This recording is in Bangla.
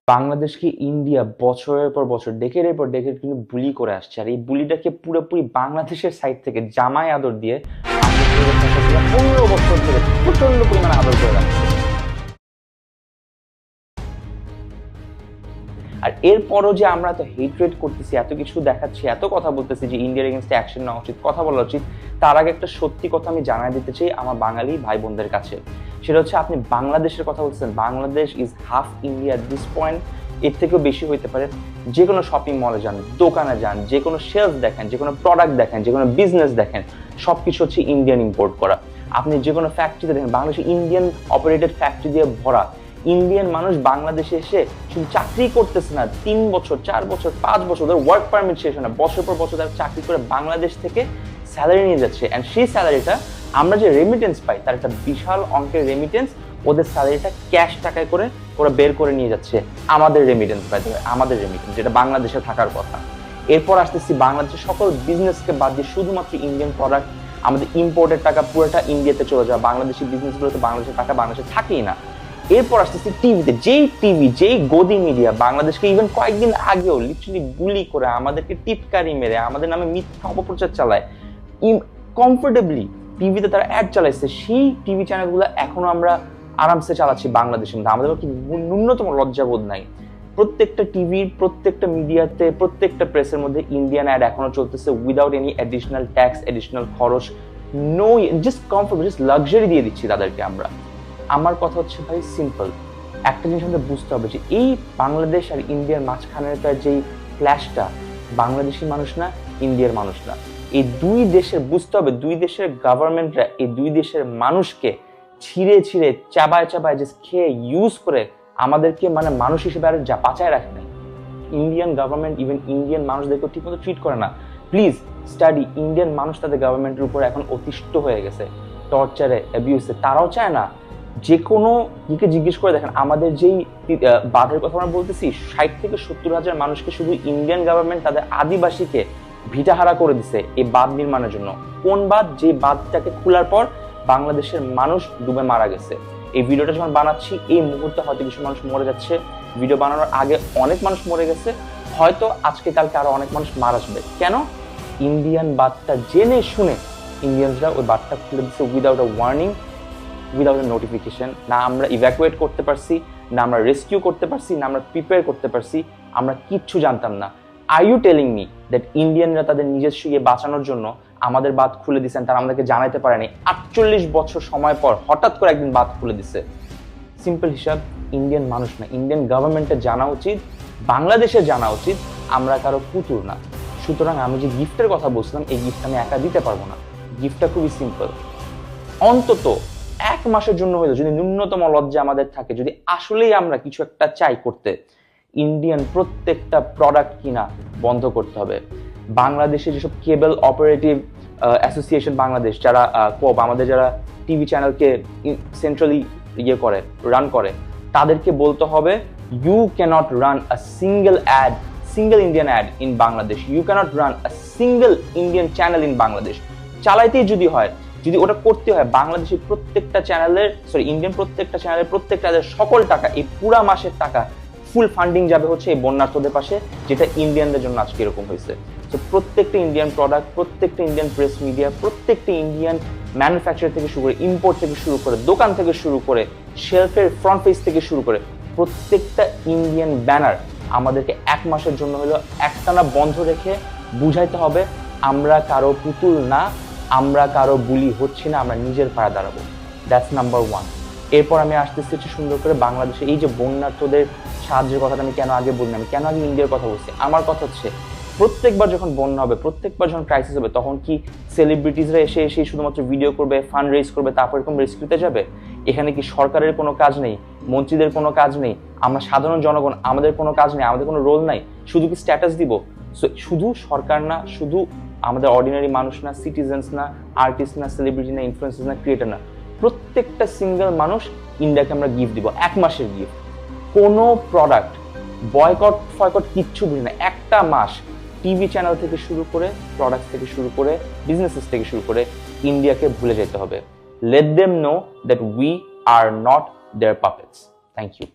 বাংলাদেশকে ইন্ডিয়া বছরের পর বছর ডেকেডের পর ডেকেড কিন্তু বুলি করে আসছে, আর এই বুলিটাকে পুরোপুরি বাংলাদেশের সাইড থেকে জামাই আদর দিয়ে 15 বছর ধরে প্রচন্ড পরিমাণে আদর করে রাখছে। আর এরপরও যে আমরা এত হেট্রেট করতেছি, এত কিছু দেখাচ্ছি, এত কথা বলতেছি যে ইন্ডিয়ার এগেনস্টে অ্যাকশন নেওয়া উচিত, কথা বলা উচিত, তার আগে একটা সত্যি কথা আমি জানাই দিতে চাই আমার বাঙালি ভাই বোনদের কাছে। সেটা হচ্ছে, আপনি বাংলাদেশের কথা বলছেন, Bangladesh is half India this point, এর থেকেও বেশি হইতে পারে। যে কোনো শপিং মলে যান, দোকানে যান, যে কোনো শেলফ দেখেন, যে কোনো প্রোডাক্ট দেখেন, যে কোনো বিজনেস দেখেন, সবকিছু হচ্ছে ইন্ডিয়ান ইম্পোর্ট করা। আপনি যে কোনো ফ্যাক্টরিতে দেখেন, বাংলাদেশে ইন্ডিয়ান অপারেটেড ফ্যাক্টরি দিয়ে ভরা। ইন্ডিয়ান মানুষ বাংলাদেশে এসে শুধু চাকরি করতেছে না, 3 বছর 4 বছর 5 বছর ধরে ওয়ার্ক পারমিট শেষ হয় না, বছর পর বছর তারা চাকরি করে বাংলাদেশ থেকে স্যালারি নিয়ে যাচ্ছে। অ্যান্ড সেই স্যালারিটা আমরা যে রেমিটেন্স পাই, তার একটা বিশাল অঙ্কের রেমিটেন্স, ওদের স্যালারিটা ক্যাশ টাকায় করে ওরা বের করে নিয়ে যাচ্ছে আমাদের রেমিটেন্স, পাই আমাদের রেমিটেন্স যেটা বাংলাদেশে থাকার কথা। এরপর আসতেছি বাংলাদেশের সকল বিজনেসকে বাদ দিয়ে শুধুমাত্র ইন্ডিয়ান প্রোডাক্ট, আমাদের ইম্পোর্টের টাকা পুরোটা ইন্ডিয়াতে চলে যাওয়া, বাংলাদেশি বিজনেসগুলোতে বাংলাদেশের টাকা বাংলাদেশে থাকেই না। এরপর আসতেছি টিভিতে, যেই গদি মিডিয়া বাংলাদেশকে ইভেন কয়েকদিন আগেও লিটারালি বুলি করে, আমাদেরকে টিটকারি মেরে, আমাদের নামে মিথ্যা অপপ্রচার চালায়, কমফোর্টেবলি টিভিতে তারা অ্যাড চালাইছে, সেই টিভি চ্যানেলগুলো এখনো আমরা আরামসে চালাচ্ছি বাংলাদেশের মধ্যে। আমাদের কি ন্যূনতম লজ্জাবোধ নাই? প্রত্যেকটা টিভির, প্রত্যেকটা মিডিয়াতে, প্রত্যেকটা প্রেসের মধ্যে ইন্ডিয়ান অ্যাড এখনো চলতেছে without any additional tax, additional খরচ, no, just comfort, just luxury দিয়ে দিচ্ছি তাদেরকে আমরা। আমার কথা হচ্ছে ভাই সিম্পল, একটা জিনিস আমাদের বুঝতে হবে যে এই বাংলাদেশ আর ইন্ডিয়ার মাঝখানেরটার যেই ক্ল্যাশটা, বাংলাদেশি মানুষ না, ইন্ডিয়ার মানুষ না, এই দুই দেশের বুঝতে হবে, দুই দেশের গভর্নমেন্টরা এই দুই দেশের মানুষকে ছিঁড়ে ছিঁড়ে চাবায় চাবায় যে খেয়ে ইউজ করে আমাদেরকে মানে মানুষ হিসেবে আর যা বাঁচায় রাখে নাই। ইন্ডিয়ান গভর্নমেন্ট ইভেন ইন্ডিয়ান মানুষদেরকে ঠিকমতো ট্রিট করে না। প্লিজ স্টাডি, ইন্ডিয়ান মানুষ তাদের গভর্নমেন্টের উপর এখন অতিষ্ঠ হয়ে গেছে, টর্চারে, অ্যাবিউসে। তারাও চায় না, যে কোনো দিকে জিজ্ঞেস করে দেখেন, আমাদের যেই বাঁধের কথা আমরা বলতেছি, 60 থেকে 70 হাজার মানুষকে শুধু ইন্ডিয়ান গভর্নমেন্ট তাদের আদিবাসীকে ভিটাহারা করে দিছে এই বাঁধ নির্মাণের জন্য। কোন বাঁধ? যে বাঁধটাকে খোলার পর বাংলাদেশের মানুষ ডুবে মারা গেছে। এই ভিডিওটা যখন বানাচ্ছি এই মুহূর্তে হয়তো কিছু মানুষ মরে যাচ্ছে, ভিডিও বানানোর আগে অনেক মানুষ মরে গেছে, হয়তো আজকে কালকে আরো অনেক মানুষ মারা যাবে। কেন? ইন্ডিয়ান বাঁধটা জেনে শুনে ইন্ডিয়ানসরা ওই বাঁধটা খুলে দিচ্ছে without a warning, without a notification. না আমরা ইভ্যাকুয়েট করতে পারছি, না আমরা রেস্কিউ করতে পারছি, না আমরা প্রিপেয়ার করতে পারছি, আমরা কিচ্ছু জানতাম না। Are you telling me that ইন্ডিয়ানরা তাদের নিজস্ব ইয়ে বাঁচানোর জন্য আমাদের বাঁধ খুলে দিচ্ছেন, তারা আমাদেরকে জানাইতে পারেনি? 48 বছর সময় পর হঠাৎ করে একদিন বাঁধ খুলে দিচ্ছে। সিম্পল হিসাব, ইন্ডিয়ান মানুষ না, ইন্ডিয়ান গভর্নমেন্টের জানা উচিত, বাংলাদেশের জানা উচিত আমরা কারো পুতুল না। সুতরাং আমি যে গিফটের কথা বলছিলাম, এই গিফট আমি একা দিতে পারবো না। গিফটটা খুবই সিম্পল, অন্তত 1 মাসের জন্য হইলো যদি ন্যূনতম লজ্জা আমাদের থাকে, যদি আসলেই আমরা কিছু একটা চাই করতে, ইন্ডিয়ান প্রত্যেকটা প্রোডাক্ট কিনা বন্ধ করতে হবে। বাংলাদেশে যেসব কেবল অপারেটিভ অ্যাসোসিয়েশন বাংলাদেশ, যারা আমাদের যারা টিভি চ্যানেলকে সেন্ট্রালি ইয়ে করে, রান করে, তাদেরকে বলতে হবে you cannot run a single Indian ad in Bangladesh, you cannot run a single Indian channel in Bangladesh. চালাইতেই যদি হয়, যদি ওটা করতে হয়, বাংলাদেশের প্রত্যেকটা চ্যানেলের, ইন্ডিয়ান প্রত্যেকটা চ্যানেলের প্রত্যেকটা সকল টাকা, এই পুরা মাসের টাকা ফুল ফান্ডিং যাবে হচ্ছে এই বন্যার্থদের পাশে, যেটা ইন্ডিয়ানদের জন্য আজকে এরকম হয়েছে। তো প্রত্যেকটা ইন্ডিয়ান প্রোডাক্ট, প্রত্যেকটা ইন্ডিয়ান প্রেস মিডিয়া, প্রত্যেকটা ইন্ডিয়ান ম্যানুফ্যাকচার থেকে শুরু করে, ইম্পোর্ট থেকে শুরু করে, দোকান থেকে শুরু করে, শেলফের ফ্রন্ট পেজ থেকে শুরু করে, প্রত্যেকটা ইন্ডিয়ান ব্যানার আমাদেরকে 1 মাসের জন্য হলো একটানা বন্ধ রেখে বুঝাইতে হবে আমরা কারো পুতুল না, আমরা কারো বুলি হচ্ছি না, আমরা নিজের পায়ে দাঁড়াবো। That's number 1। এরপর আমি আসতেছি হচ্ছে সুন্দর করে বাংলাদেশে এই যে বন্যার্থদের সাহায্যের কথাটা আমি কেন আগে বলিনি, আমি কেন আগে ইন্ডিয়ার কথা বলছি? আমার কথা হচ্ছে, প্রত্যেকবার যখন বন্যা হবে, প্রত্যেকবার যখন ক্রাইসিস হবে, তখন কি সেলিব্রিটিজরা এসে এসে শুধুমাত্র ভিডিও করবে, ফান্ড রেজ করবে, তারপর এরকম রেস্কিউতে যাবে? এখানে কি সরকারের কোনো কাজ নেই? মন্ত্রীদের কোনো কাজ নেই? আমরা সাধারণ জনগণ, আমাদের কোনো কাজ নেই? আমাদের কোনো রোল নাই? শুধু কি স্ট্যাটাস দিব? শুধু সরকার না, শুধু আমাদের অর্ডিনারি মানুষ না, সিটিজেন্স না, আর্টিস্ট না, সেলিব্রিটি না, ইনফ্লুয়েন্সার না, ক্রিয়েটর না, প্রত্যেকটা সিঙ্গেল মানুষ ইন্ডিয়াকে আমরা গিফট দিব, 1 মাসের গিফট। কোনো প্রোডাক্ট বয়কট ফয়কট কিচ্ছু বুঝি না। একটা মাস টিভি চ্যানেল থেকে শুরু করে, প্রোডাক্ট থেকে শুরু করে, বিজনেসেস থেকে শুরু করে ইন্ডিয়াকে ভুলে যেতে হবে। Let them know that we are not their puppets. Thank you.